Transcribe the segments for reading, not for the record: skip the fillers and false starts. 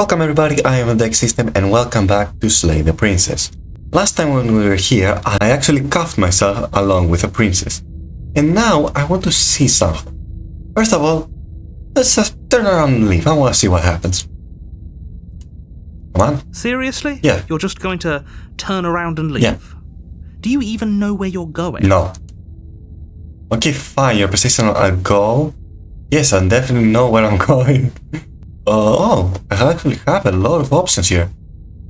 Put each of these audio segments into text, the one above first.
Welcome everybody, I am the Deck System and welcome back to Slay the Princess. Last time when we were here, I actually cuffed myself along with a princess. And now I want to see something. First of all, let's just turn around and leave. I want to see what happens. Come on. Seriously? Yeah. You're just going to turn around and leave? Yeah. Do you even know where you're going? No. Okay, fine, you're persistent on a goal. Yes, I definitely know where I'm going. I actually have a lot of options here.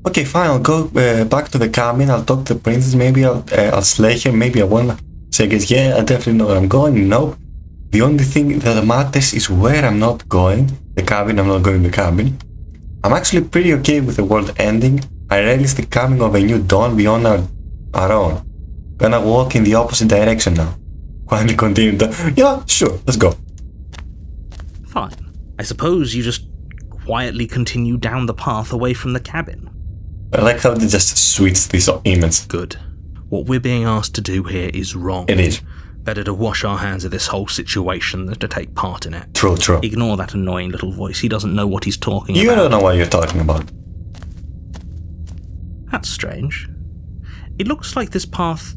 Okay, fine, I'll go back to the cabin, I'll talk to the princess, maybe I'll slay her, maybe I won't say, yeah, I definitely know where I'm going. Nope. The only thing that matters is where I'm not going. The cabin, I'm not going to the cabin. I'm actually pretty okay with the world ending. I realize the coming of a new dawn beyond our own. Gonna walk in the opposite direction now. Finally continue to... Yeah, sure, let's go. Fine. I suppose you just quietly continue down the path away from the cabin. I like how they just switch these image. Good. What we're being asked to do here is wrong. It is. Better to wash our hands of this whole situation than to take part in it. True. Ignore that annoying little voice. He doesn't know what he's talking about. You don't know what you're talking about. That's strange. It looks like this path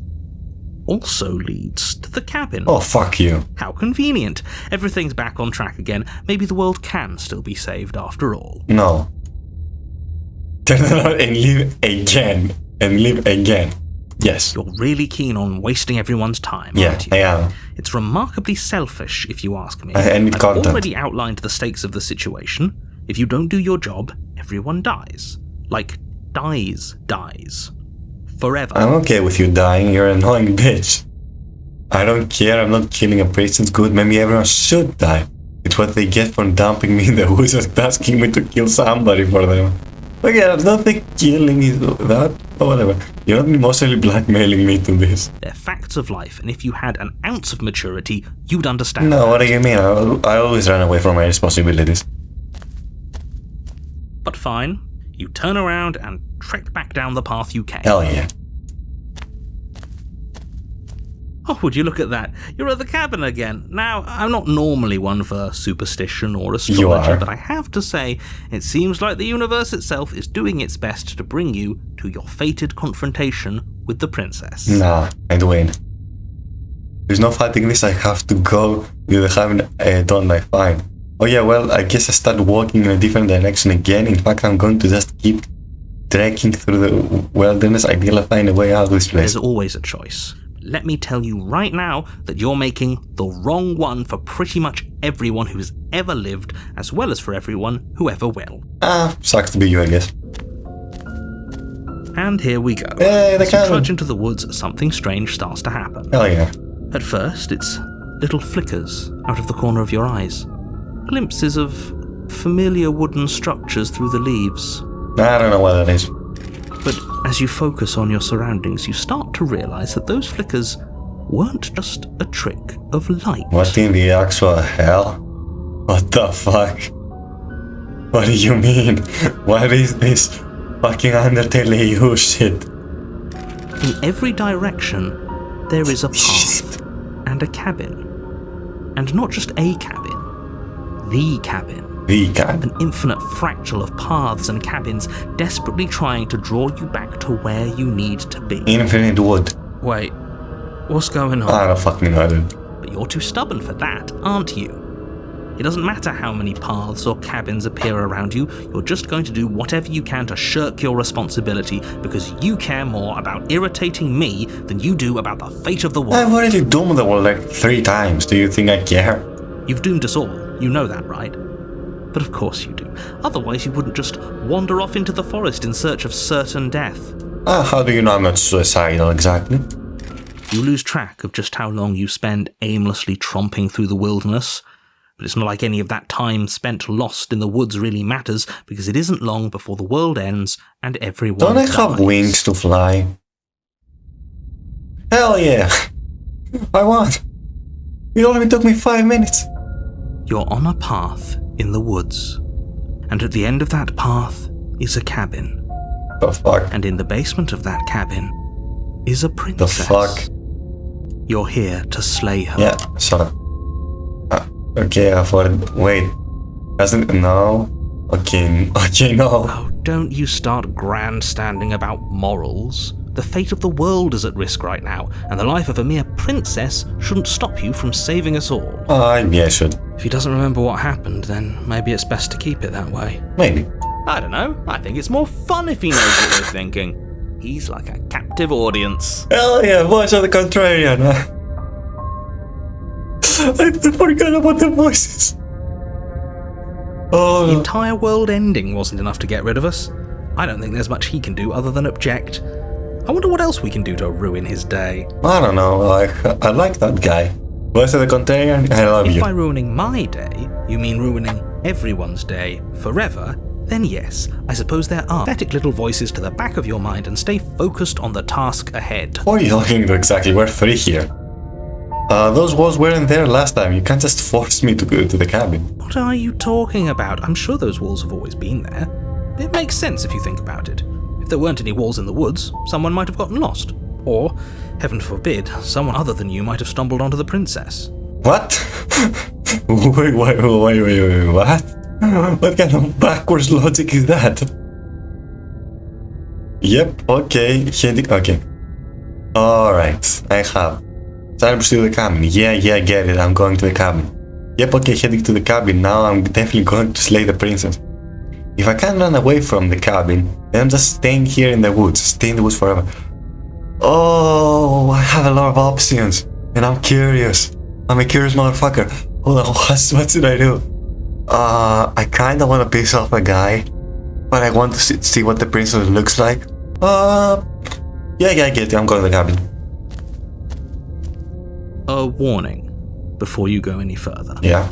also leads to the cabin. Oh, fuck you. How convenient. Everything's back on track again. Maybe the world can still be saved after all. No. Turn around and live again. Yes. You're really keen on wasting everyone's time, Yeah, aren't you? I am. It's remarkably selfish, if you ask me. I need I've content. already outlined the stakes of the situation. If you don't do your job, everyone dies. Like, dies. Forever. I'm okay with you dying, you're an annoying bitch. I don't care, I'm not killing a priest, it's good, maybe everyone should die. It's what they get for dumping me in the woods and asking me to kill somebody for them. Okay, I don't think killing is that, or whatever. You're not emotionally blackmailing me to this. They're facts of life, and if you had an ounce of maturity, you'd understand. No, what do you mean? I always run away from my responsibilities. But fine, you turn around and trek back down the path you came. Hell yeah. Oh, would you look at that? You're at the cabin again. Now, I'm not normally one for superstition or astrology, but I have to say, it seems like the universe itself is doing its best to bring you to your fated confrontation with the princess. Nah, I'd win. There's no fighting this, I have to go to the cabin, don't I? Fine. Oh yeah, well, I guess I start walking in a different direction again. In fact, I'm going to just keep trekking through the wilderness until I find a way out of this place. There's always a choice. Let me tell you right now that you're making the wrong one for pretty much everyone who's ever lived, as well as for everyone who ever will. Sucks to be you, I guess. And here we go. Hey, As you trudge into the woods, something strange starts to happen. Hell yeah. At first, it's little flickers out of the corner of your eyes. Glimpses of familiar wooden structures through the leaves. I don't know what that is. But as you focus on your surroundings, you start to realize that those flickers weren't just a trick of light. What in the actual hell? What the fuck? What do you mean? What is this fucking Undertale EU shit? In every direction, there is a path and a cabin. And not just a cabin, the cabin. An infinite fractal of paths and cabins desperately trying to draw you back to where you need to be. Infinite wood. Wait, what's going on? I don't fucking know, dude. But you're too stubborn for that, aren't you? It doesn't matter how many paths or cabins appear around you, you're just going to do whatever you can to shirk your responsibility because you care more about irritating me than you do about the fate of the world. I've already doomed the world like 3 times. Do you think I care? You've doomed us all, you know that, right? But of course you do. Otherwise you wouldn't just wander off into the forest in search of certain death. How do you know I'm not suicidal exactly? You lose track of just how long you spend aimlessly tromping through the wilderness. But it's not like any of that time spent lost in the woods really matters, because it isn't long before the world ends and everyone Don't I dies. have wings to fly? Hell yeah! I want! It only took me 5 minutes. You're on a path in the woods, and at the end of that path is a cabin. The fuck? And in the basement of that cabin is a The princess. fuck? You're here to slay her. Yeah, sorry. Okay, I thought. Wait. Doesn't. No. Okay, no. Oh, don't you start grandstanding about morals. The fate of the world is at risk right now, and the life of a mere princess shouldn't stop you from saving us all. Yeah, I should. If he doesn't remember what happened, then maybe it's best to keep it that way. Maybe. I don't know. I think it's more fun if he knows what we're thinking. He's like a captive audience. Hell yeah, voice of the contrarian. I forgot about the voices. Oh. The entire world ending wasn't enough to get rid of us. I don't think there's much he can do other than object. I wonder what else we can do to ruin his day. I don't know, I like that guy. Voice of the contrarian, I love you. If by ruining my day, you mean ruining everyone's day forever, then yes, I suppose there are pathetic little voices to the back of your mind and stay focused on the task ahead. What are you talking to exactly? We're three here. Those walls weren't there last time. You can't just force me to go to the cabin. What are you talking about? I'm sure those walls have always been there. It makes sense if you think about it. If there weren't any walls in the woods, someone might have gotten lost. Or, heaven forbid, someone other than you might have stumbled onto the princess. What? Wait, what? What kind of backwards logic is that? Yep, okay, okay. Alright, I have. Time to pursue the cabin. Yeah, get it, I'm going to the cabin. Yep, okay, heading to the cabin. Now I'm definitely going to slay the princess. If I can't run away from the cabin, then I'm just staying here in the woods. Stay in the woods forever. Oh, I have a lot of options. And I'm curious. I'm a curious motherfucker. Hold on, what should I do? I kinda wanna piss off a guy. But I want to see what the princess looks like. Yeah, I get it. I'm going to the cabin. A warning before you go any further. Yeah.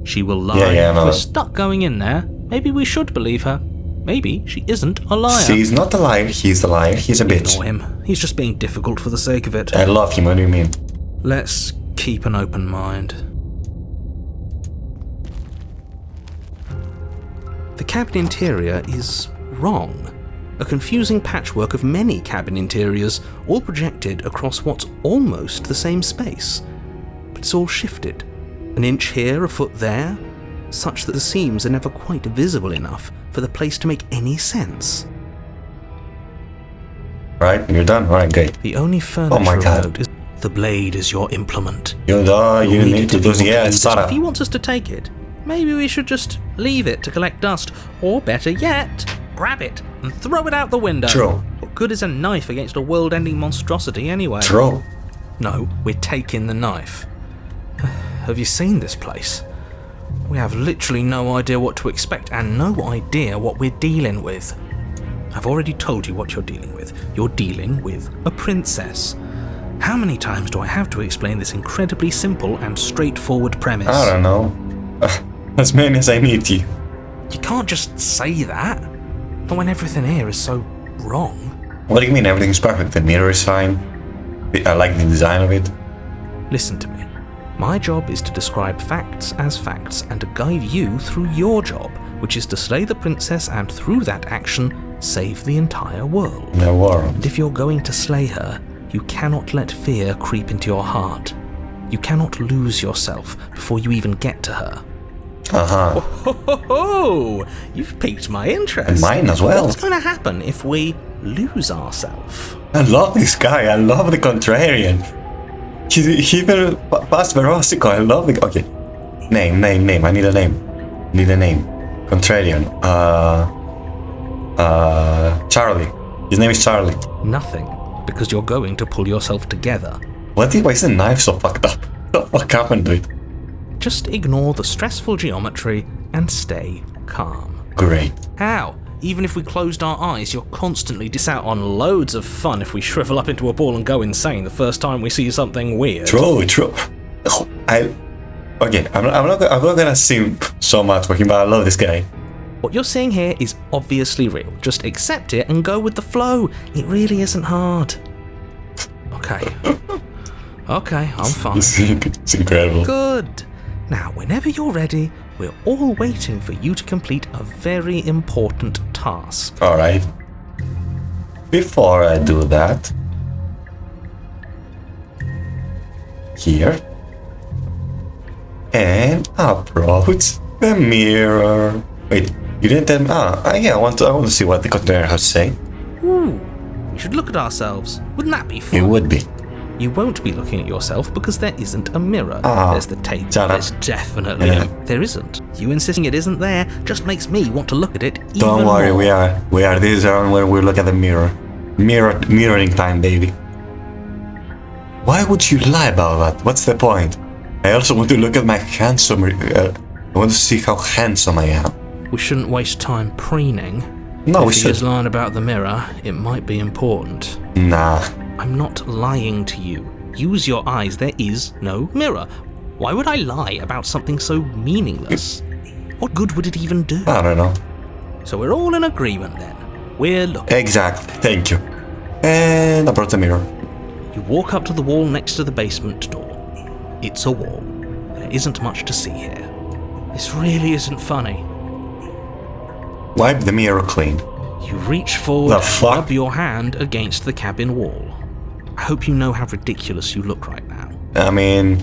She will lie. Yeah, if we're stuck going in there, maybe we should believe her. Maybe she isn't a liar. She's not a liar, he's a liar, he's a bitch. Ignore him. He's just being difficult for the sake of it. I love him, what do you mean? Let's keep an open mind. The cabin interior is wrong. A confusing patchwork of many cabin interiors, all projected across what's almost the same space. But it's all shifted. An inch here, a foot there, such that the seams are never quite visible enough for the place to make any sense. Right, you're done? Alright, great. The only furniture of note is the blade is your implement. You need to do If he wants us to take it, maybe we should just leave it to collect dust, or better yet, grab it and throw it out the window. True. What good is a knife against a world-ending monstrosity anyway? True. No, we're taking the knife. Have you seen this place? We have literally no idea what to expect and no idea what we're dealing with. I've already told you what you're dealing with. You're dealing with a princess. How many times do I have to explain this incredibly simple and straightforward premise? I don't know. As many as I need to. You can't just say that. Not when everything here is so wrong. What do you mean everything's perfect? The mirror is fine. I like the design of it. Listen to me. My job is to describe facts as facts and to guide you through your job, which is to slay the princess and through that action, save the entire world. The world. And if you're going to slay her, you cannot let fear creep into your heart. You cannot lose yourself before you even get to her. Uh-huh. Oh, you've piqued my interest. And mine as well. What's going to happen if we lose ourselves? I love this guy. I love the contrarian. He's even past Verosico. I love the... Okay. Name. I need a name. Contrarian. Charlie. His name is Charlie. Nothing. Because you're going to pull yourself together. Why is the knife so fucked up? What the fuck happened to it? Just ignore the stressful geometry and stay calm. Great. How? Even if we closed our eyes, you're constantly out on loads of fun if we shrivel up into a ball and go insane the first time we see something weird. True. I'm not gonna simp so much for him, but I love this guy. What you're seeing here is obviously real. Just accept it and go with the flow. It really isn't hard. Okay, I'm fine. It's incredible. Good. Now, whenever you're ready, we're all waiting for you to complete a very important task. Alright. Before I do that... Here. And approach the mirror. Wait, You didn't tell me. Yeah, I want to see what the container has to say. Ooh, we should look at ourselves. Wouldn't that be fun? It would be. You won't be looking at yourself because there isn't a mirror. There's the tape. There's definitely there isn't. You insisting it isn't there just makes me want to look at it even Don't worry, more. we are. This is around where we look at the mirror. Mirroring time, baby. Why would you lie about that? What's the point? I also want to look at my handsome. I want to see how handsome I am. We shouldn't waste time preening. No, if he is lying about the mirror, it might be important. Nah. I'm not lying to you. Use your eyes. There is no mirror. Why would I lie about something so meaningless? What good would it even do? I don't know. So we're all in agreement then. We're looking. Exactly. Thank you. And I brought the mirror. You walk up to the wall next to the basement door. It's a wall. There isn't much to see here. This really isn't funny. Wipe the mirror clean. You reach forward and rub your hand against the cabin wall. I hope you know how ridiculous you look right now. I mean,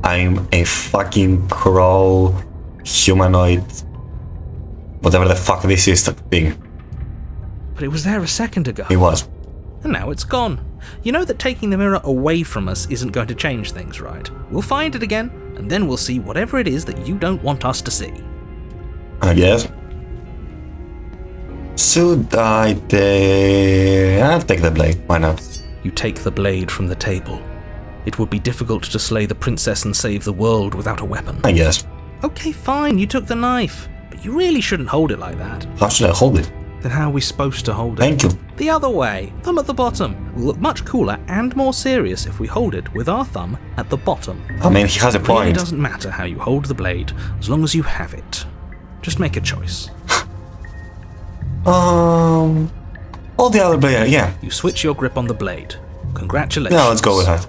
I'm a fucking crow, humanoid, whatever the fuck this is thing. But it was there a second ago. It was. And now it's gone. You know that taking the mirror away from us isn't going to change things, right? We'll find it again, and then we'll see whatever it is that you don't want us to see. I guess. Should I I'll take the blade. Why not? You take the blade from the table. It would be difficult to slay the princess and save the world without a weapon. I guess. Okay, fine, you took the knife. But you really shouldn't hold it like that. How should I hold it? Then how are we supposed to hold it? Thank you. The other way. Thumb at the bottom. Will look much cooler and more serious if we hold it with our thumb at the bottom. I mean, he has a point. It really doesn't matter how you hold the blade, as long as you have it. Just make a choice. All the other blade, yeah. You switch your grip on the blade. Congratulations. Yeah, let's go with that.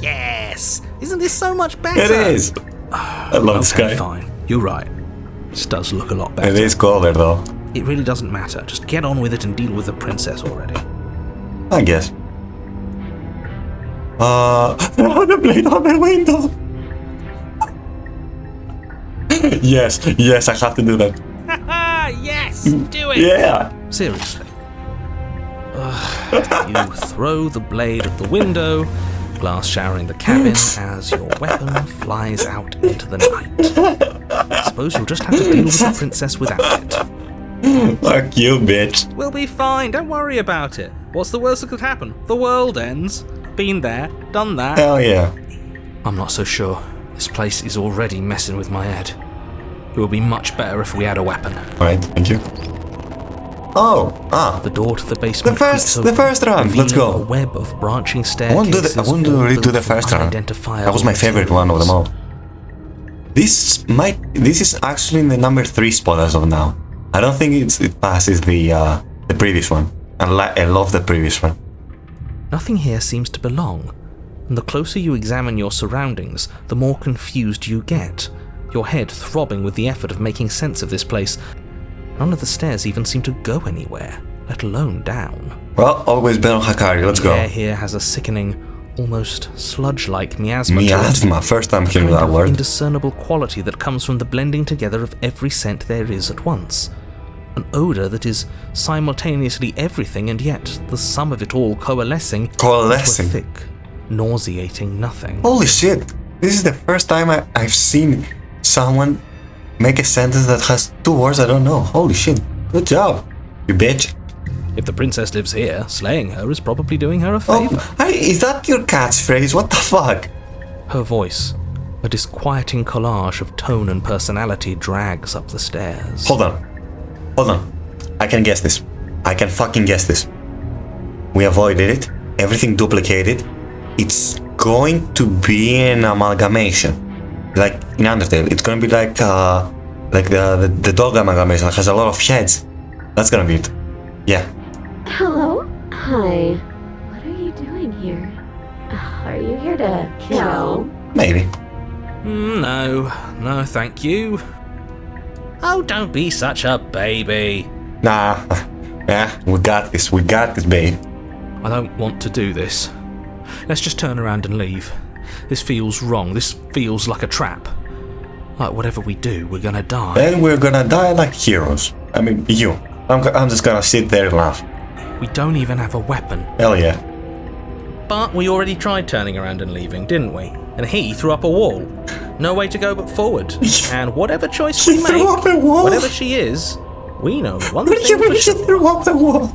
Yes! Isn't this so much better? It is. I love this guy. Fine. You're right. This does look a lot better. It is colder though. It really doesn't matter. Just get on with it and deal with the princess already. I guess. The blade on the window. Yes, I have to do that. Yes, do it. Yeah. Seriously. You throw the blade at the window, glass showering the cabin as your weapon flies out into the night. I suppose you'll just have to deal with the princess without it. Fuck you, bitch. We'll be fine, don't worry about it. What's the worst that could happen? The world ends. Been there, done that. Hell yeah. I'm not so sure. This place is already messing with my head. It would be much better if we had a weapon. Alright, thank you. The door to the basement. The first run. Let's go. A web of branching staircases. I want to redo the first run. That was my favorite one of them all. This is actually in the number 3 spot as of now. I don't think it passes the previous one. I love the previous one. Nothing here seems to belong, and the closer you examine your surroundings, the more confused you get. Your head throbbing with the effort of making sense of this place. None of the stairs even seem to go anywhere, let alone down. Well, always better on Hakari, let's go. The air here has a sickening, almost sludge-like miasma. Miasma, first time hearing that word. Indiscernible quality that comes from the blending together of every scent there is at once. An odour that is simultaneously everything and yet the sum of it all coalescing into a thick, nauseating nothing. Holy shit! This is the first time I've seen someone make a sentence that has 2 words I don't know. Holy shit. Good job, you bitch. If the princess lives here, slaying her is probably doing her a favour. Oh, is that your catchphrase? What the fuck? Her voice, a disquieting collage of tone and personality, drags up the stairs. Hold on. I can guess this. I can fucking guess this. We avoided it. Everything duplicated. It's going to be an amalgamation. Like in Undertale, it's gonna be like the dog amalgamation that has a lot of heads. That's gonna be it. Yeah. Hello? Hi. What are you doing here? Are you here to kill? Maybe. No, thank you. Oh, don't be such a baby. Nah. Yeah, we got this, babe. I don't want to do this. Let's just turn around and leave. This feels wrong. This feels like a trap. Like whatever we do, we're gonna die. And we're gonna die like heroes. I mean, you. I'm just gonna sit there and laugh. We don't even have a weapon. Hell yeah. But we already tried turning around and leaving, didn't we? And he threw up a wall. No way to go but forward. And whatever choice we threw make, up a wall? whatever she is, we know one What thing do you for mean she sure. threw up a wall?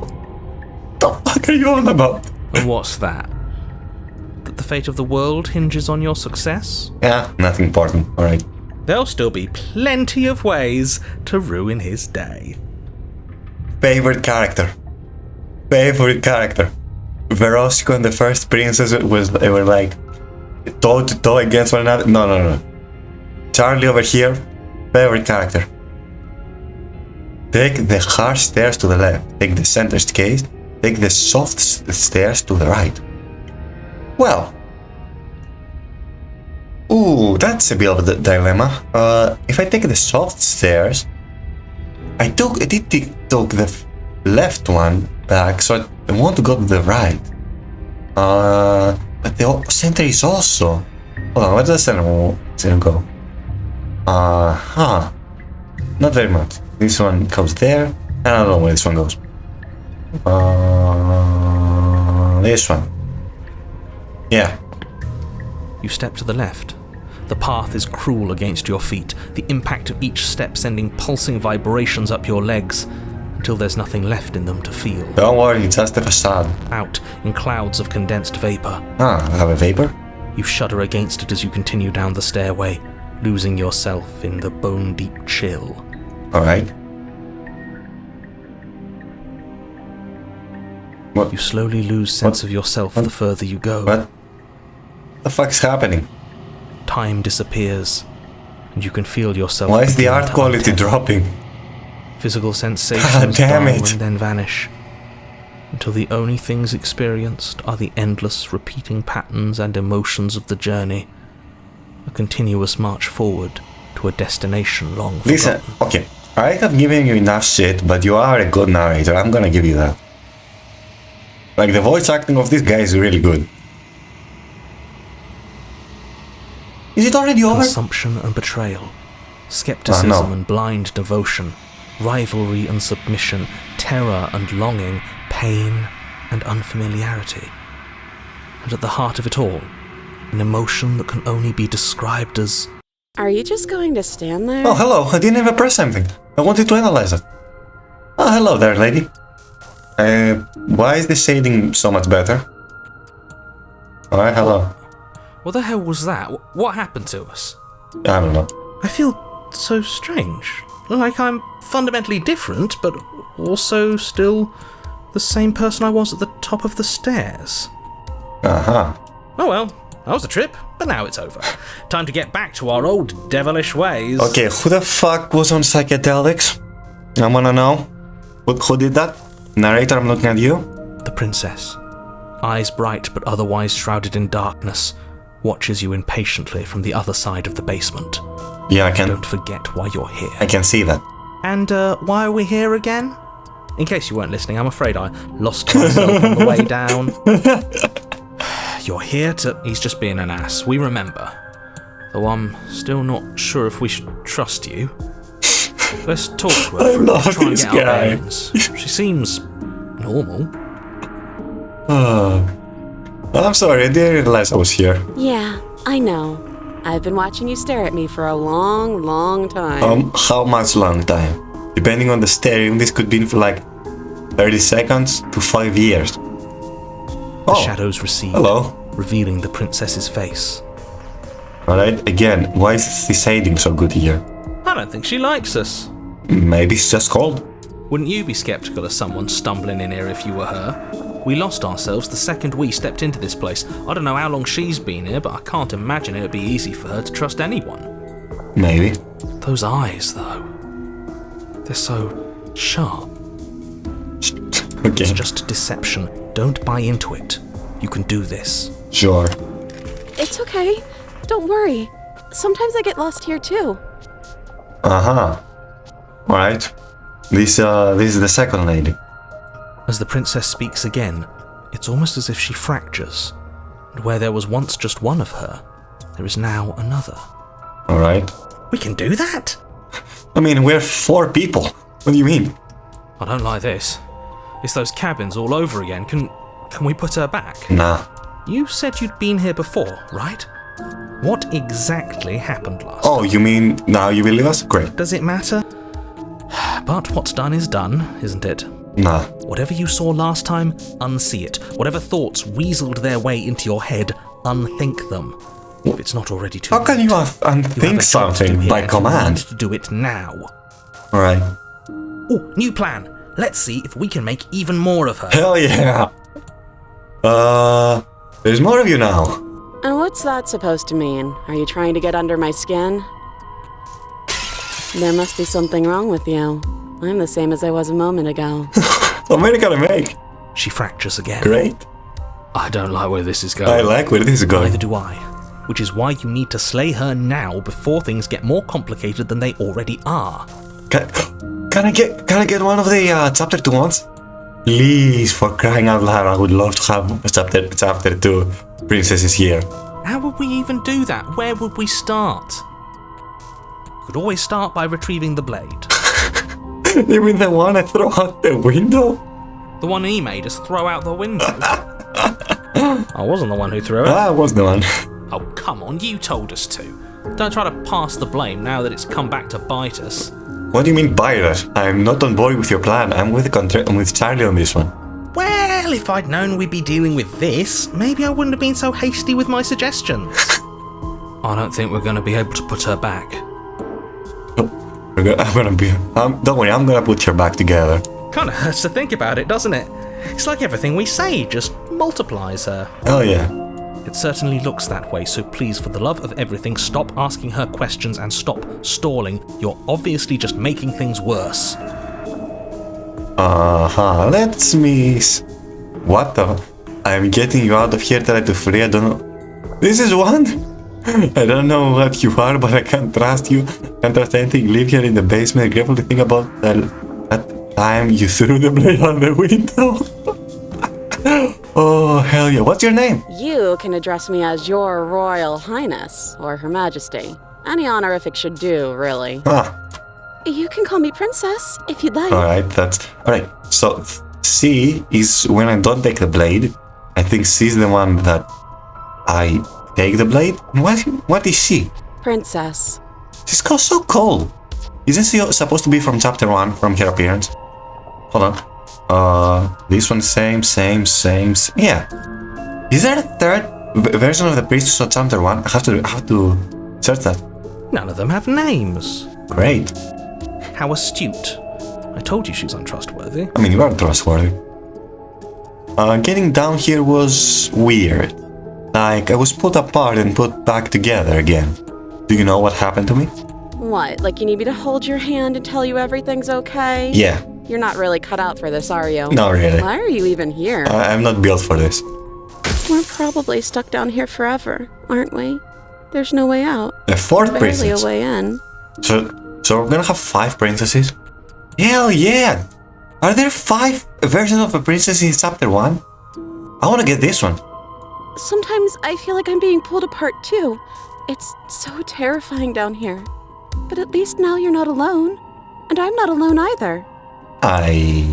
The fuck are you on about? And what's that? That the fate of the world hinges on your success? Yeah, nothing important. Alright. There'll still be plenty of ways to ruin his day. Favorite character. Verosco and the first princess they were like toe to toe against one another. No. Charlie over here, favorite character. Take the harsh stairs to the left. Take the center case. Take the soft stairs to the right. Well. Ooh, that's a bit of a dilemma. If I take the soft stairs, I did took the left one back, so I want to go to the right. But the center is also... Hold on, where does the center go? Not very much. This one goes there. I don't know where this one goes. This one. Yeah. You step to the left. The path is cruel against your feet, the impact of each step sending pulsing vibrations up your legs, until there's nothing left in them to feel. Don't worry, it's just a facade. Out in clouds of condensed vapor. I have a vapor? You shudder against it as you continue down the stairway, losing yourself in the bone-deep chill. Alright. What? You slowly lose sense of yourself the further you go. What the fuck's happening? Time disappears, and you can feel yourself... Why is the art to quality untether. dropping? Physical sensations damn dull it. and then vanish, until the only things experienced are the endless repeating patterns and emotions of the journey, a continuous march forward to a destination long forgotten. Listen, okay, I have given you enough shit, but you are a good narrator, I'm gonna give you that. Like, the voice acting of this guy is really good. Is it already over? Consumption and betrayal, skepticism no. and blind devotion, rivalry and submission, terror and longing, pain and unfamiliarity. And at the heart of it all, an emotion that can only be described as... Are you just going to stand there? Oh, hello, I didn't even press something. I wanted to analyze it. Oh, hello there, lady. Why is the shading so much better? Alright, hello. What the hell was that? What happened to us? I don't know. I feel so strange. Like I'm fundamentally different, but also still the same person I was at the top of the stairs. Uh-huh. Oh well, that was a trip, but now it's over. Time to get back to our old devilish ways. Okay, who the fuck was on psychedelics? I wanna know. Who did that? Narrator, I'm looking at you. The princess, eyes bright but otherwise shrouded in darkness, watches you impatiently from the other side of the basement. Yeah, I can. Don't forget why you're here. I can see that. And why are we here again? In case you weren't listening, I'm afraid I lost myself on the way down. You're here to... He's just being an ass, we remember. Though I'm still not sure if we should trust you. Let's talk to her for a bit, try and get our names. She seems normal. Oh. I'm sorry, I didn't realize I was here. Yeah, I know. I've been watching you stare at me for a long, long time. How much long time? Depending on the staring, this could be for like 30 seconds to 5 years. The shadows recede, hello. revealing the princess's face. Alright, again, why is this shading so good here? I don't think she likes us. Maybe it's just cold. Wouldn't you be skeptical of someone stumbling in here if you were her? We lost ourselves the second we stepped into this place. I don't know how long she's been here, but I can't imagine it would be easy for her to trust anyone. Maybe. Those eyes, though. They're so sharp. Okay. It's just deception. Don't buy into it. You can do this. Sure. It's okay. Don't worry. Sometimes I get lost here too. Uh-huh. Alright. This is the second lady. As the princess speaks again, it's almost as if she fractures. And where there was once just one of her, there is now another. Alright. We can do that? I mean, we're 4 people. What do you mean? I don't like this. It's those cabins all over again. Can we put her back? Nah. You said you'd been here before, right? What exactly happened last Oh, time? you mean now you believe us? Great. Does it matter? But what's done is done, isn't it? Nah. Whatever you saw last time, unsee it. Whatever thoughts weaseled their way into your head, unthink them. If it's not already too How can you unthink something by command? To do it now. Alright. Oh, new plan. Let's see if we can make even more of her. Hell yeah! There's more of you now. And what's that supposed to mean? Are you trying to get under my skin? There must be something wrong with you. I'm the same as I was a moment ago. How many can I make? She fractures again. Great. I don't like where this is going. I like where this is going. Neither do I. Which is why you need to slay her now before things get more complicated than they already are. Can I get one of the chapter 2 ones? Please, for crying out loud, I would love to have a chapter 2 princesses here. How would we even do that? Where would we start? We could always start by retrieving the blade. You mean the one I throw out the window? The one he made us throw out the window. I wasn't the one who threw it. I was the one. Oh, come on, you told us to. Don't try to pass the blame now that it's come back to bite us. What do you mean by that? I'm not on board with your plan. I'm with Charlie on this one. Well, if I'd known we'd be dealing with this, maybe I wouldn't have been so hasty with my suggestions. I don't think we're going to be able to put her back. Don't worry, I'm gonna put her back together. Kinda hurts to think about it, doesn't it? It's like everything we say just multiplies her. Oh yeah. It certainly looks that way, so please, for the love of everything, stop asking her questions and stop stalling. You're obviously just making things worse. Let's miss. What the? I'm getting you out of here, try to free, I don't know. This is one? I don't know what you are, but I can't trust you. Can't trust anything. Live here in the basement. Careful to think about that time you threw the blade out the window. Oh, hell yeah. What's your name? You can address me as Your Royal Highness, or Her Majesty. Any honorific should do, really. You can call me Princess, if you'd like. Alright, Alright, so C is when I don't take the blade. I think C is the one that I take the blade. What is she? Princess. She's so cool. Isn't she supposed to be from chapter 1, from her appearance? Hold on. This one same. Yeah. Is there a third version of the priestess of chapter 1? I have to search that. None of them have names. Great. How astute. I told you she's untrustworthy. I mean, you are trustworthy. Getting down here was weird. Like, I was put apart and put back together again. Do you know what happened to me? What, like you need me to hold your hand and tell you everything's okay? Yeah. You're not really cut out for this, are you? Not really. Why are you even here? I'm not built for this. We're probably stuck down here forever, aren't we? There's no way out. The fourth Barely princess. a way in. So we're gonna have 5 princesses? Hell yeah! Are there 5 versions of a princess in chapter 1? I wanna get this one. Sometimes I feel like I'm being pulled apart too. It's so terrifying down here. But at least now you're not alone. And I'm not alone either. I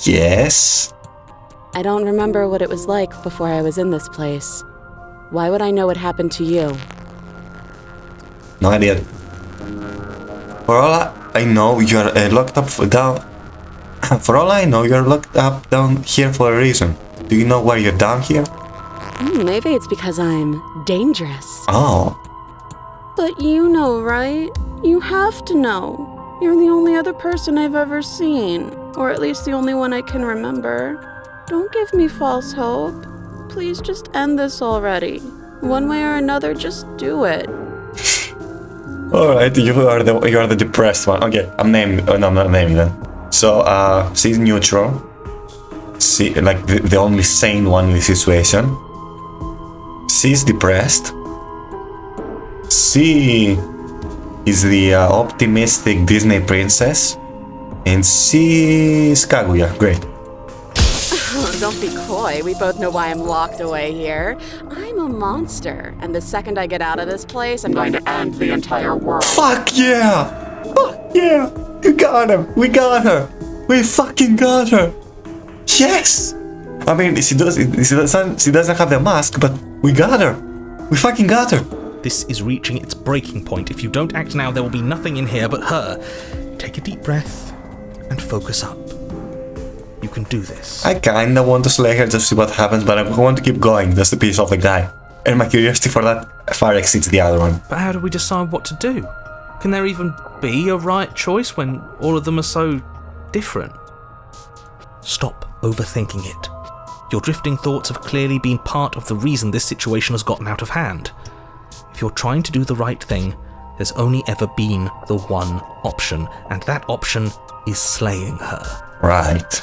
guess. I don't remember what it was like before I was in this place. Why would I know what happened to you? No idea. For all I know, you're locked up down. For all I know, you're locked up down here for a reason. Do you know why you're down here? Maybe it's because I'm dangerous. Oh. But you know, right? You have to know. You're the only other person I've ever seen. Or at least the only one I can remember. Don't give me false hope. Please just end this already. One way or another, just do it. Alright, you are the depressed one. Okay, I'm naming. Oh, no, I'm not naming them. So, she's neutral. She, like, the only sane one in this situation. She's depressed. She is the optimistic Disney princess. And she's Kaguya. Great. Don't be coy. We both know why I'm locked away here. I'm a monster, and the second I get out of this place, I'm going to end the entire world. Fuck yeah! Fuck yeah! You got him! We got her! We fucking got her! Yes! I mean, she doesn't have the mask, but we got her! We fucking got her! This is reaching its breaking point. If you don't act now, there will be nothing in here but her. Take a deep breath and focus up. You can do this. I kinda want to slay her just to see what happens, but I want to keep going just to piss off the guy. And my curiosity for that far exceeds the other one. But how do we decide what to do? Can there even be a right choice when all of them are so different? Stop overthinking it. Your drifting thoughts have clearly been part of the reason this situation has gotten out of hand. If you're trying to do the right thing, there's only ever been the one option, and that option is slaying her. Right.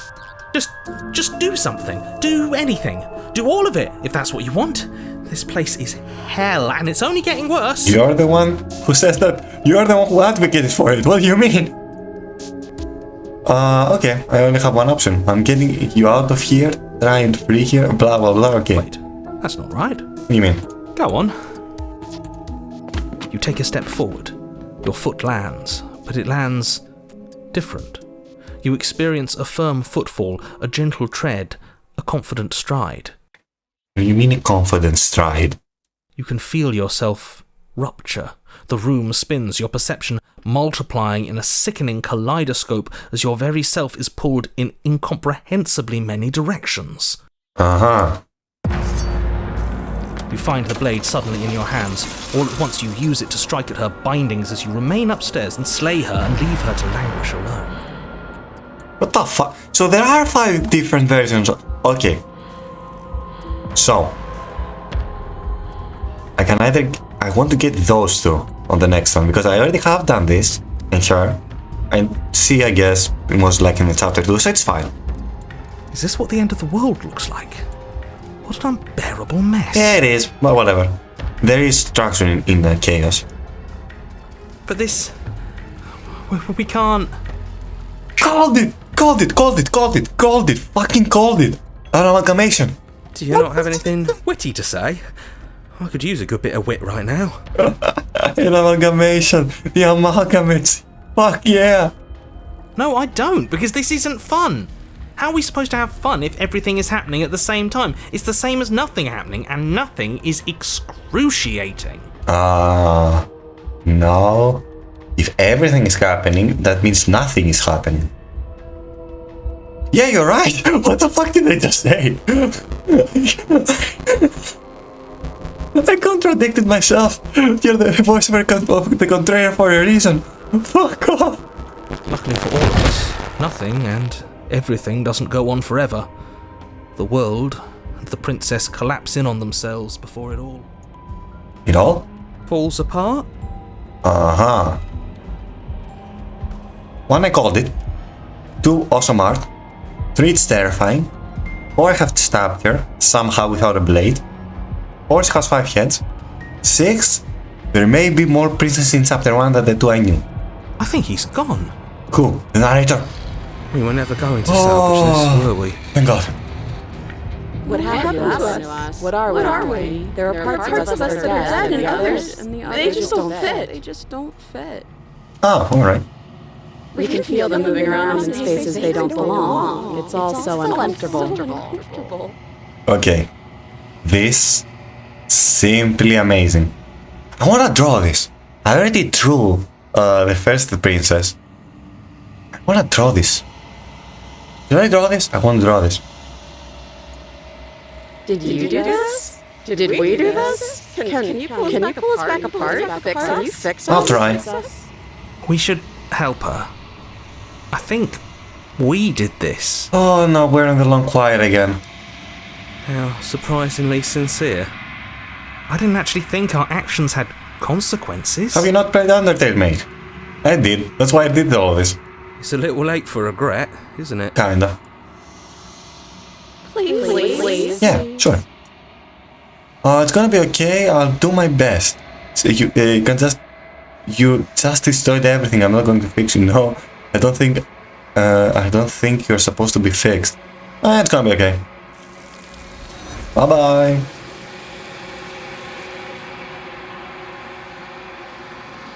Just do something. Do anything. Do all of it, if that's what you want. This place is hell, and it's only getting worse. You're the one who says that. You're the one who advocated for it. What do you mean? Okay. I only have one option. I'm getting you out of here, trying to free here, blah, blah, blah. Okay. Wait, that's not right. What do you mean? Go on. You take a step forward. Your foot lands, but it lands different. You experience a firm footfall, a gentle tread, a confident stride. What do you mean a confident stride? You can feel yourself rupture. The room spins, your perception multiplying in a sickening kaleidoscope as your very self is pulled in incomprehensibly many directions. Uh-huh. You find the blade suddenly in your hands. All at once you use it to strike at her bindings as you remain upstairs and slay her and leave her to languish alone. What the fuck? So there are 5 different versions of... Okay. So. I can either... I want to get those 2 on the next one, because I already have done this. And sure. And C, I guess, it was like in the chapter 2, so it's fine. Is this what the end of the world looks like? What an unbearable mess. Yeah, it is, but whatever. There is structure in the chaos. But this... We can't... Called it! Called it! Called it! Called it! Called it! Fucking called it! An amalgamation. Do you not have anything witty to say? I could use a good bit of wit right now. An amalgamation. The amalgamates. Fuck yeah. No, I don't, because this isn't fun. How are we supposed to have fun if everything is happening at the same time? It's the same as nothing happening, and nothing is excruciating. No. If everything is happening, that means nothing is happening. Yeah, you're right. What the fuck did I just say? I contradicted myself. You're the voice of the contrarian for a reason. Fuck off. Luckily for all of us, nothing and everything doesn't go on forever. The world and the princess collapse in on themselves before it all... It all? falls apart? Uh-huh. 1, I called it. 2, awesome art. 3, it's terrifying. 4, I have stabbed her, somehow without a blade. 4, she has 5 heads. 6, there may be more princesses in chapter 1 than the 2 I knew. I think he's gone. Cool. The narrator. We were never going to salvage this, were we? Thank God. What happened to us? What are we? There are parts of us that are dead, and others they just don't fit. They just don't fit. Oh, alright. We can feel them moving around in spaces they don't belong. It's all so uncomfortable. Okay. This simply amazing. I wanna draw this. I already drew the first princess. I wanna draw this. Did I draw this? I want to draw this. Did you do this? Did we do this? Can you pull us back apart? Can you fix us? I'll try. We should help her. I think we did this. Oh no, we're in the long quiet again. How surprisingly sincere. I didn't actually think our actions had consequences. Have you not played Undertale, mate? I did. That's why I did all this. It's a little late for regret, isn't it? Kinda. Please. Yeah, sure. It's gonna be okay. I'll do my best. So you just destroyed everything. I'm not going to fix you. No, I don't think you're supposed to be fixed. It's gonna be okay. Bye-bye.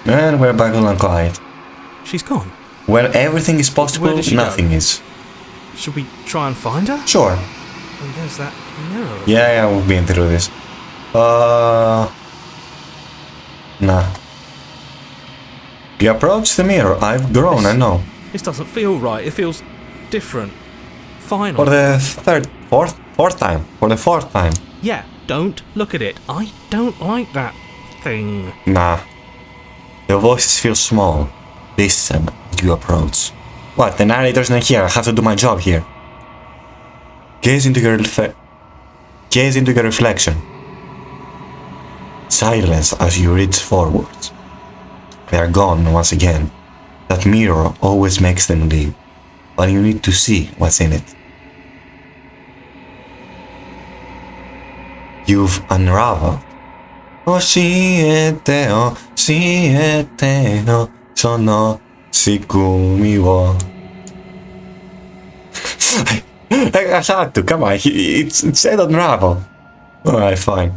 And we're back on quiet. She's gone. Where everything is possible, Where did she nothing go? is. Should we try and find her? Sure. And there's that mirror. Yeah, we've been through this. Nah. You approach the mirror. I've grown, I know. This doesn't feel right. It feels different. Final. For the fourth time. For the fourth time. Yeah, don't look at it. I don't like that thing. Nah. Your voices feel small. Listen as you approach. What? The narrator's not here. I have to do my job here. Gaze into your reflection. Silence as you reach forwards. They are gone once again. That mirror always makes them leave, but you need to see what's in it. You've unraveled. Oh, siete, sono sicumi wo. I had to, come on, it said unravel. Alright, fine.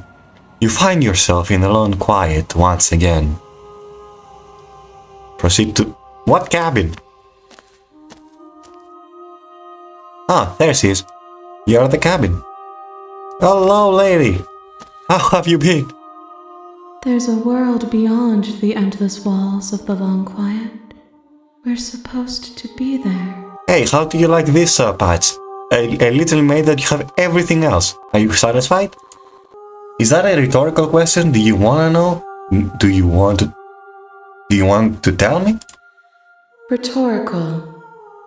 You find yourself in the lone quiet once again. Proceed to... What cabin? Ah, there she is. You're at the cabin. Hello, lady. How have you been? There's a world beyond the endless walls of the long quiet. We're supposed to be there. Hey, how do you like this patch? A little maid that you have everything else. Are you satisfied? Is that a rhetorical question? Do you want to know? Do you want to tell me? Rhetorical.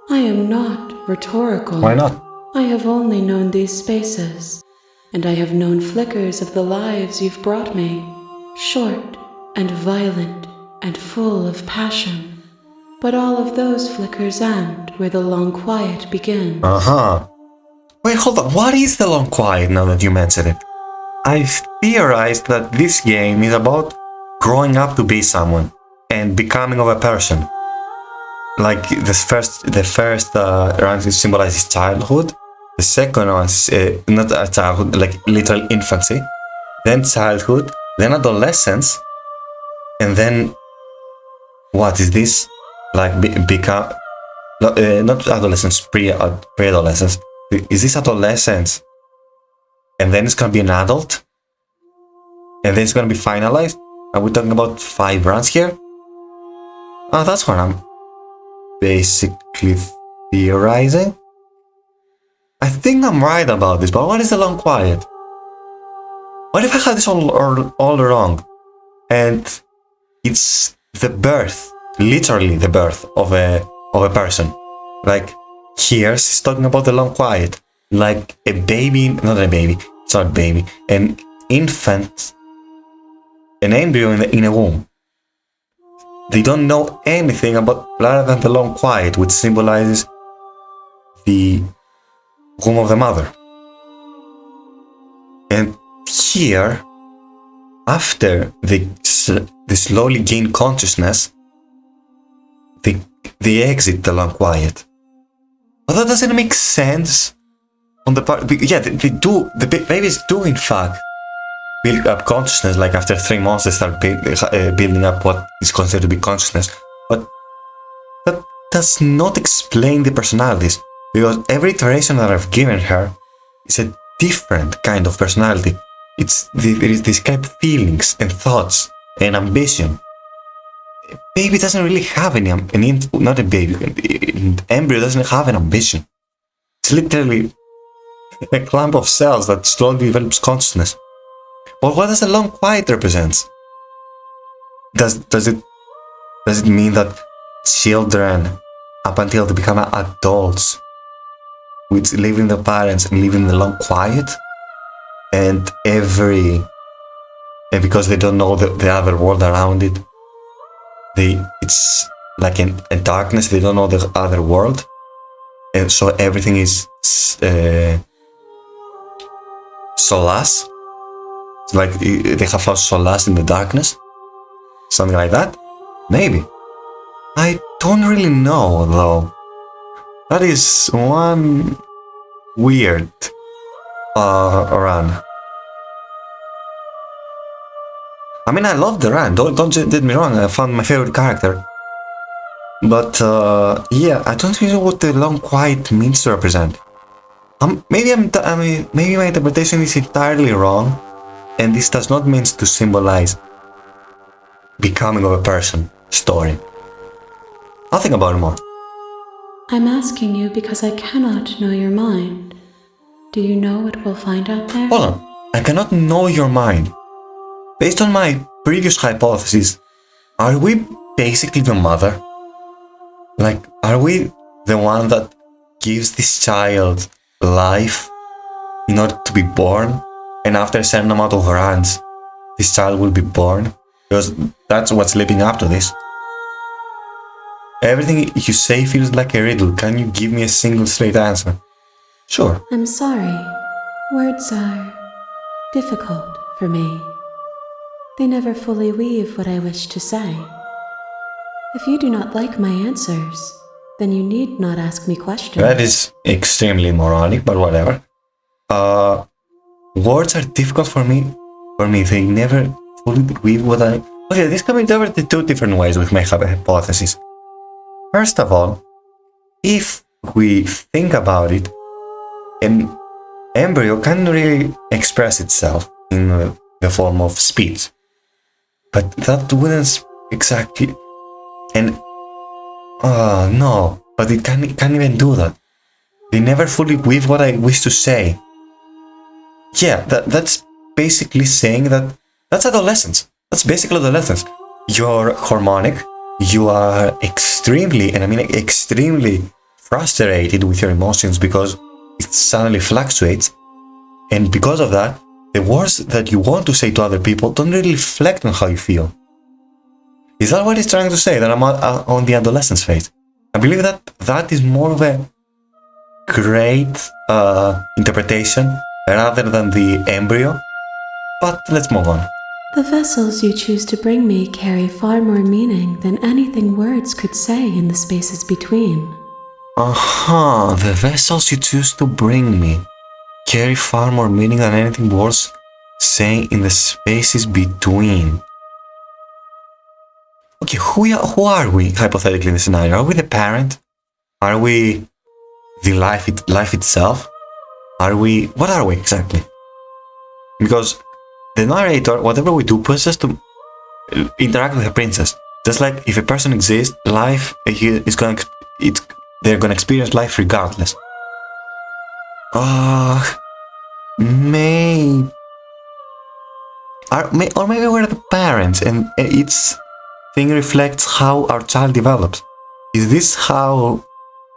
I am not rhetorical. Why not? I have only known these spaces, and I have known flickers of the lives you've brought me. Short and violent and full of passion. But all of those flickers end where the long quiet begins. Uh-huh. Wait, hold on. What is the long quiet now that you mention it? I've theorized that this game is about growing up to be someone and becoming of a person. Like the first round symbolizes childhood. The second one is not a childhood, like literal infancy. Then childhood. Then adolescence. And then what is this? Like become not adolescence, pre-adolescence. Is this adolescence? And then it's gonna be an adult? And then it's gonna be finalized? Are we talking about 5 rounds here? Oh, that's what I'm basically theorizing. I think I'm right about this, but what is the long quiet? What if I had this all wrong? And it's the birth, literally the birth of a person. Like here, she's talking about the long quiet. Like a baby, not a baby, it's not a baby, an infant, an embryo in a womb. They don't know anything about other than the long quiet, which symbolizes the womb of the mother. And here, after they slowly gain consciousness, they exit the long quiet. But that doesn't make sense on the part. Yeah, they do. The babies do, in fact, build up consciousness. Like after 3 months, they start building up what is considered to be consciousness. But that does not explain the personalities, because every iteration that I've given her is a different kind of personality. There is described feelings and thoughts and ambition. A baby doesn't really have any, not a baby, an embryo doesn't have an ambition. It's literally a clump of cells that slowly develops consciousness. But what does the long quiet represent? Does it mean that children, up until they become adults, which live in the parents and live in the long quiet, and because they don't know the other world around it, it's like a darkness. They don't know the other world, and so everything is solace. It's like they have lost solace in the darkness, something like that. Maybe. I don't really know though. That is one weird run. I mean, I love the run. Don't get me wrong. I found my favorite character. But yeah, I don't know what the long quiet means to represent. Maybe my interpretation is entirely wrong, and this does not mean to symbolize becoming of a person story. I'll think about it more. I'm asking you because I cannot know your mind. Do you know what we'll find out there? Hold on. I cannot know your mind. Based on my previous hypothesis, are we basically the mother? Like, are we the one that gives this child life in order to be born? And after a certain amount of runs, this child will be born? Because that's what's leading up to this. Everything you say feels like a riddle. Can you give me a single straight answer? Sure. I'm sorry. Words are difficult for me. They never fully weave what I wish to say. If you do not like my answers, then you need not ask me questions. That is extremely moronic, but whatever. Words are difficult for me. They never fully weave what I... Okay, this can be interpreted in two different ways with my hypothesis. First of all, if we think about it, an embryo can really express itself in the form of speech. But that wouldn't exactly... And... no, but it can't even do that. They never fully weave what I wish to say. Yeah, that's basically saying that... That's adolescence. That's basically adolescence. You're hormonic. You are extremely, and I mean extremely frustrated with your emotions because it suddenly fluctuates. And because of that, the words that you want to say to other people don't really reflect on how you feel. Is that what he's trying to say? That I'm on the adolescence phase? I believe that is more of a great interpretation rather than the embryo. But let's move on. The vessels you choose to bring me carry far more meaning than anything words could say in the spaces between. The vessels you choose to bring me carry far more meaning than anything words say in the spaces between. Okay, who are we, hypothetically, in the scenario? Are we the parent? Are we the life itself? What are we exactly? Because the narrator, whatever we do, pushes us to interact with a princess. Just like if a person exists, they're gonna experience life regardless. Maybe we're the parents, and each thing reflects how our child develops. Is this how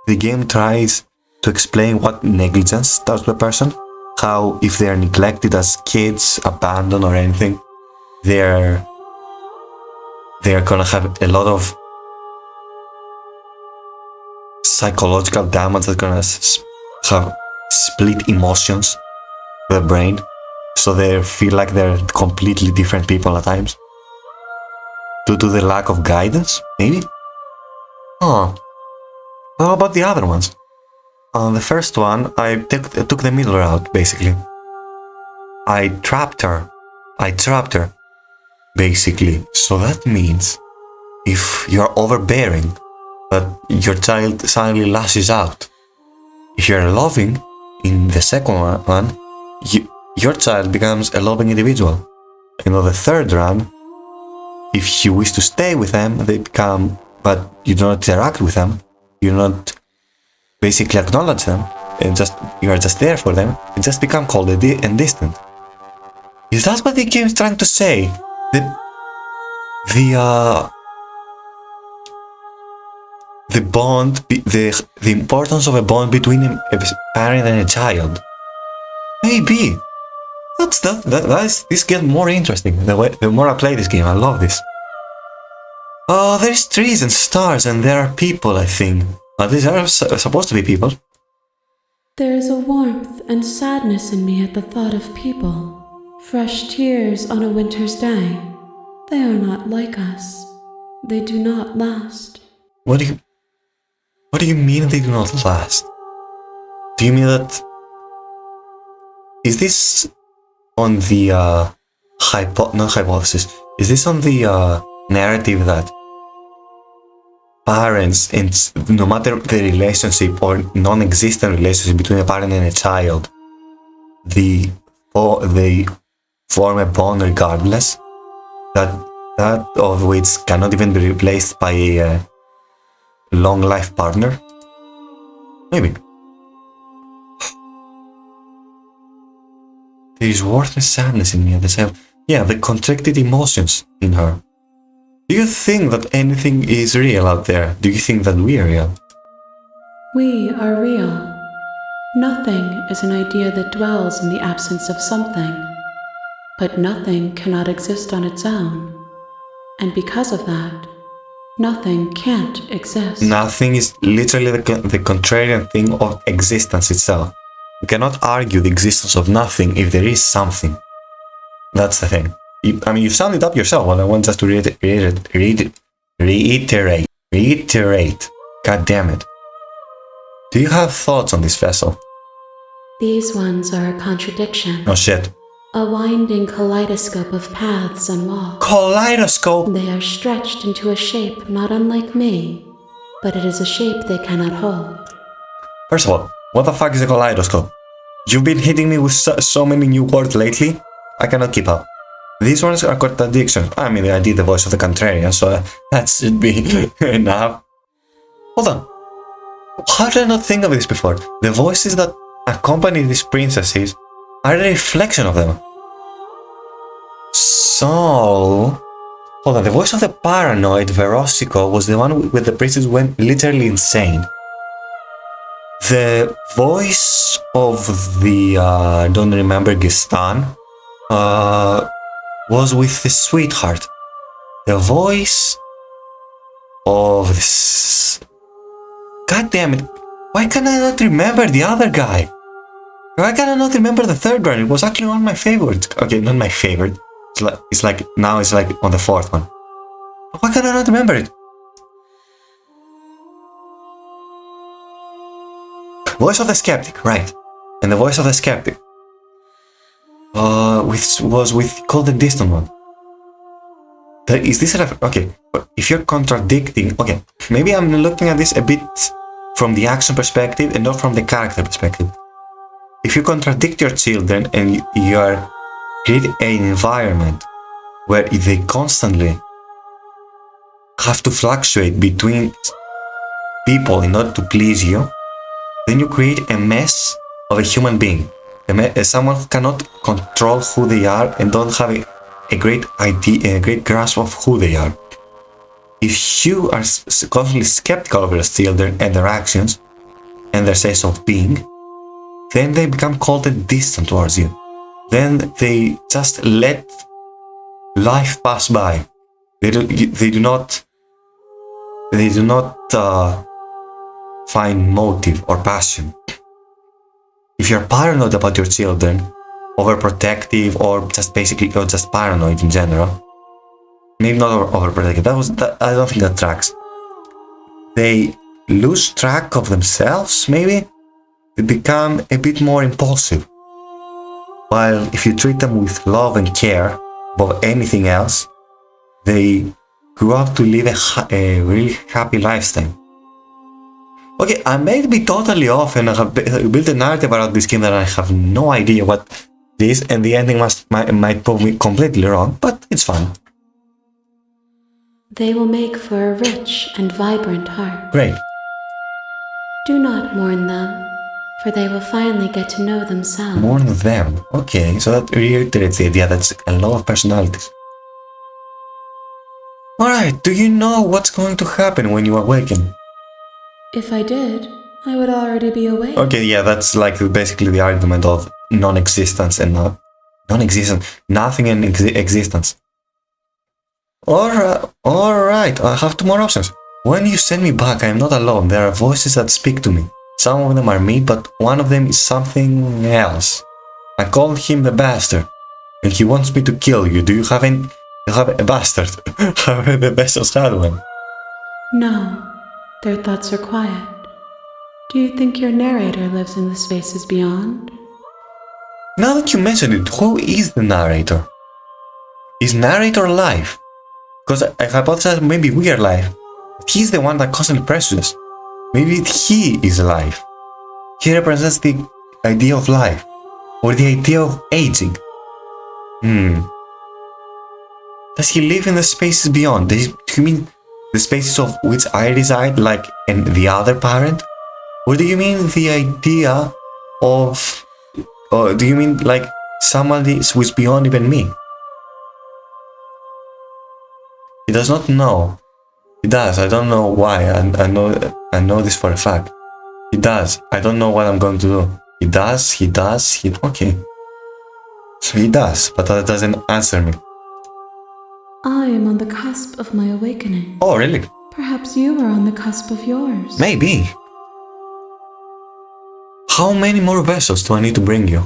the game tries to explain what negligence does to a person? How if they are neglected as kids, abandoned or anything, they're gonna have a lot of psychological damage that's gonna have split emotions in the brain, so they feel like they're completely different people at times due to the lack of guidance, maybe? How about the other ones? On the first one, I took the middle route, basically. I trapped her, basically. So that means, if you're overbearing, but your child suddenly lashes out. If you're loving, in the second one, your child becomes a loving individual. And on the third run, if you wish to stay with them, they become, but you do not interact with them, you do not basically acknowledge them, and you are just there for them, it just become cold and distant. Is that what the game is trying to say? The bond, the importance of a bond between a parent and a child. Maybe. This gets more interesting the more I play this game. I love this. There's trees and stars, and there are people, I think. These are supposed to be people. There is a warmth and sadness in me at the thought of people. Fresh tears on a winter's day. They are not like us. They do not last. What do you mean they do not last? Do you mean that is this on the not hypothesis? Is this on the narrative that parents, and no matter the relationship or non-existent relationship between a parent and a child, they form a bond regardless, that of which cannot even be replaced by a long life partner? Maybe. There is warmth and sadness in me at the same. Yeah, the contracted emotions in her. Do you think that anything is real out there? Do you think that we are real? We are real. Nothing is an idea that dwells in the absence of something. But nothing cannot exist on its own. And because of that, nothing can't exist. Nothing is literally the contrarian thing of existence itself. You cannot argue the existence of nothing if there is something. That's the thing. You summed it up yourself, but I want just to reiterate. God damn it. Do you have thoughts on this vessel? These ones are a contradiction. Oh shit. A winding kaleidoscope of paths and walks. Kaleidoscope? They are stretched into a shape not unlike me, but it is a shape they cannot hold. First of all, what the fuck is a kaleidoscope? You've been hitting me with so many new words lately, I cannot keep up. These ones are contradictions. I mean, I did the voice of the contrarian, so that should be enough. Hold on. How did I not think of this before? The voices that accompany these princesses are a reflection of them. So... Hold on, the voice of the paranoid Verosico was the one where the princess went literally insane. The voice of the, I don't remember, Gistan, was with the sweetheart. The voice of this... God damn it, why can I not remember the other guy? Why can I not remember the third one? It was actually one of my favorites. Okay, not my favorite. It's like now it's like on the fourth one. Why can I not remember it? Voice of the Skeptic, right. And the voice of the Skeptic called the distant one. Is this okay, but if you're contradicting, okay, maybe I'm looking at this a bit from the action perspective and not from the character perspective. If you contradict your children and you are creating an environment where they constantly have to fluctuate between people in order to please you, then you create a mess of a human being. Someone who cannot control who they are and don't have a great idea, a great grasp of who they are. If you are constantly skeptical of your children and their actions and their sense of being, then they become cold and distant towards you. Then they just let life pass by. They do not find motive or passion. If you're paranoid about your children, overprotective, or just paranoid in general, maybe not overprotective, I don't think that tracks. They lose track of themselves, maybe. They become a bit more impulsive. While if you treat them with love and care above anything else, they grow up to live a really happy lifestyle. Okay, I may be totally off and I have built a narrative around this game that I have no idea what it is, and the ending might prove me completely wrong, but it's fun. They will make for a rich and vibrant heart. Great. Do not mourn them, for they will finally get to know themselves. Mourn them. Okay, so that reiterates the idea that's a lot of personalities. Alright, do you know what's going to happen when you awaken? If I did, I would already be awake. Okay, yeah, that's like basically the argument of non-existence and nothing in existence. Alright, I have two more options. When you send me back, I am not alone. There are voices that speak to me. Some of them are me, but one of them is something else. I called him the bastard, and he wants me to kill you. Do you have a bastard? Have the vessels had one? No, their thoughts are quiet. Do you think your narrator lives in the spaces beyond? Now that you mentioned it, who is the narrator? Is narrator alive? Because I hypothesize maybe we are alive. He's the one that constantly presses us. Maybe he is alive. He represents the idea of life, or the idea of aging. Does he live in the spaces beyond? Do you mean the spaces of which I reside, like in the other parent? Or do you mean the idea of... Or do you mean like somebody who is beyond even me? He does not know. He does. I don't know why. I know this for a fact. He does. I don't know what I'm going to do. He does. Okay. So he does, but that doesn't answer me. I am on the cusp of my awakening. Oh, really? Perhaps you are on the cusp of yours. Maybe. How many more vessels do I need to bring you?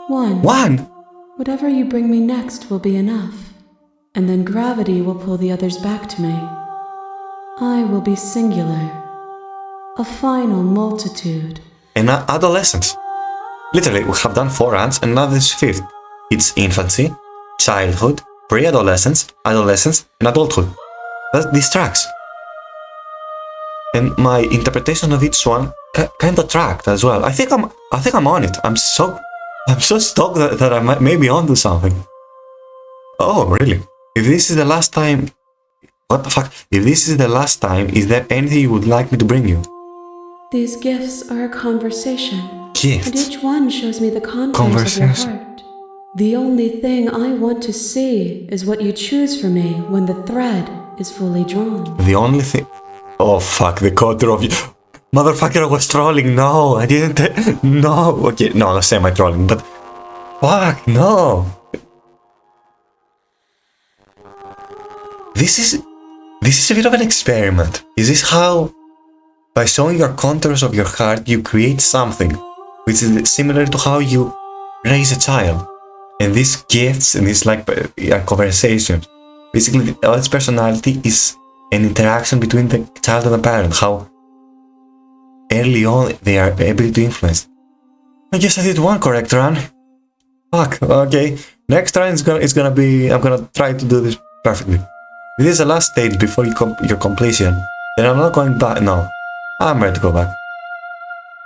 One. Whatever you bring me next will be enough. And then gravity will pull the others back to me. I will be singular. A final multitude. And adolescence. Literally, we have done 4 rounds and now this 5th. It's infancy, childhood, pre-adolescence, adolescence, and adulthood. That distracts. And my interpretation of each one kind of tracked as well. I think I'm on it. I'm so stoked that I may be onto something. Oh, really? If this is the last time... What the fuck? If this is the last time, is there anything you would like me to bring you? These gifts are a conversation. Gifts? And each one shows me the contents of your heart. The only thing I want to see is what you choose for me when the thread is fully drawn. The only thing... Oh fuck, the coder of you... Motherfucker, I was trolling. No, I didn't... No. Okay, no, I'm semi-trolling, but... Fuck, no. This is a bit of an experiment. Is this how, by showing your contours of your heart, you create something, which is similar to how you raise a child? And these gifts and these like conversations, basically all its personality is an interaction between the child and the parent, how early on they are able to influence. I guess I did one correct run. Fuck, okay. Next run is gonna be, I'm gonna try to do this perfectly. This is the last stage before your completion. Then I'm not going back, no. I'm ready to go back.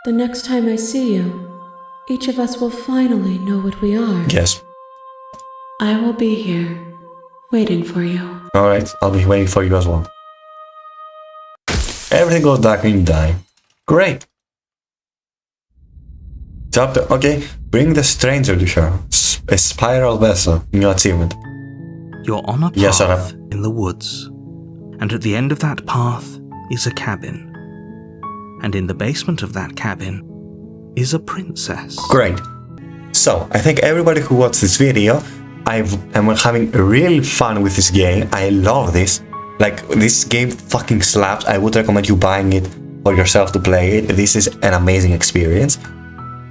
The next time I see you, each of us will finally know what we are. Yes. I will be here, waiting for you. Alright, I'll be waiting for you as well. Everything goes dark when you die. Great. Chapter, okay. Bring the stranger to her. A spiral vessel. New achievement. You're on a path in the woods, and at the end of that path is a cabin. And in the basement of that cabin is a princess. Great. So, I think everybody who watched this video, I'm having real fun with this game. I love this. Like, this game fucking slaps. I would recommend you buying it for yourself to play it. This is an amazing experience.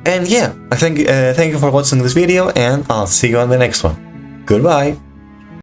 And yeah, I think thank you for watching this video, and I'll see you on the next one. Goodbye.